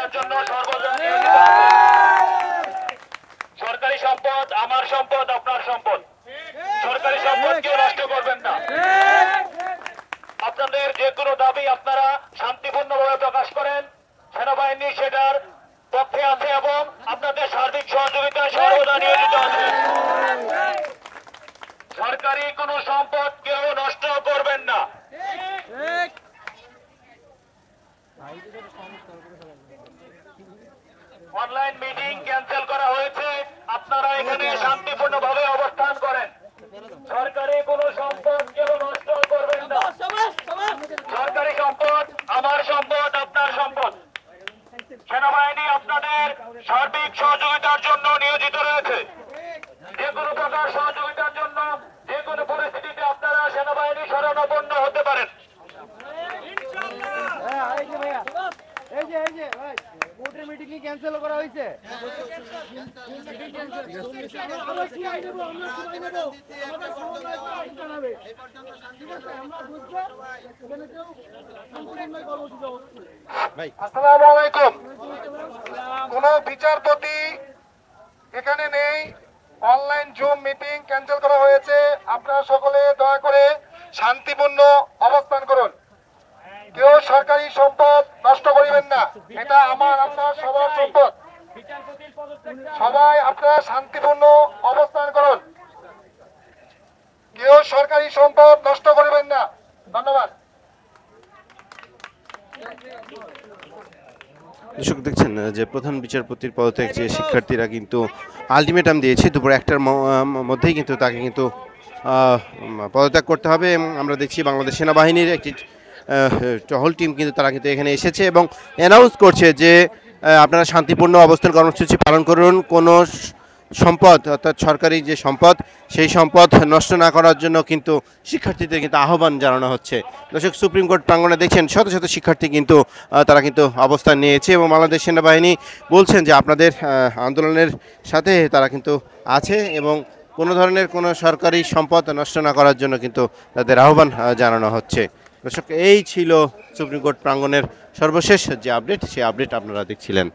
সহযোগিতার জন্য সর্বদা সরকারি সম্পদ আমার সম্পদ আপনার সম্পদ সরকারি সম্পদ কেউ নষ্ট করবেন না আপনাদের যে কোনো দাবি আপনারা শান্তিপূর্ণভাবে প্রকাশ করেন সেনাবাহিনী সেটার পক্ষে আছে এবং আপনাদের সার্বিক সহযোগিতা সর্বদা নিয়োজিত আছে সরকারি কোনো সম্পদ কেউ নষ্ট করবেন না অনলাইন মিটিং ক্যান্সেল করা হয়েছে আপনারা এখানে শান্তিপূর্ণভাবে অবস্থান করেন সরকারি কোনো সম্পদ কেউ নষ্ট করবেন না সরকারি সম্পদ আমার সম্পদ আপনার সম্পদ সেনাবাহিনী আপনাদের সার্বিক সহযোগিতার জন্য নিয়োজিত রয়েছে যে কোনো প্রকার সহযোগিতার জন্য যে কোনো পরিস্থিতিতে আপনারা সেনাবাহিনী শরণাপন্ন হতে পারেন মিটিং ক্যান্সেল করা হয়েছে আসসালামু আলাইকুম কোন বিচারপতি এখানে নেই অনলাইন জুম মিটিং ক্যান্সেল করা হয়েছে আপনারা সকলে দয়া করে শান্তিপূর্ণ অবস্থান করুন কেউ সরকারি সম্পদ নষ্ট করিবেন না এটা আমার আপনার সবার সম্পদ সবাই আপনারা শান্তিপূর্ণ অবস্থান করুন কেউ সরকারি সম্পদ নষ্ট করিবেন না ধন্যবাদ দর্শক দেখছেন যে প্রধান বিচারপতির পদত্যাগ যে শিক্ষার্থীরা কিন্তু আলটিমেটাম দিয়েছে দুপুর 1টার মধ্যেই কিন্তু তাকে কিন্তু পদত্যাগ করতে হবে এবং আমরা দেখছি বাংলাদেশ সেনাবাহিনীর একটি টহল টিম কিন্তু তারা কিন্তু এখানে এসেছে এবং অ্যানাউন্স করছে যে আপনারা শান্তিপূর্ণ অবস্থান কর্মসূচি পালন করুন কোনো সম্পদ অর্থাৎ সরকারি যে সম্পদ সেই সম্পদ নষ্ট না করার জন্য কিন্তু শিক্ষার্থীদের কিন্তু আহ্বান জানানো হচ্ছে দর্শক সুপ্রিম কোর্ট প্রাঙ্গণে দেখছেন শত শত শিক্ষার্থী কিন্তু তারা কিন্তু অবস্থান নিয়েছে এবং বাংলাদেশ সেনাবাহিনী বলছেন যে আপনাদের আন্দোলনের সাথে তারা কিন্তু আছে এবং কোনো ধরনের কোনো সরকারি সম্পদ নষ্ট না করার জন্য কিন্তু তাদের আহ্বান জানানো হচ্ছে দর্শক এই ছিল সুপ্রিম কোর্ট প্রাঙ্গণের সর্বশেষ যে আপডেট সেই আপডেট আপনারা দেখছিলেন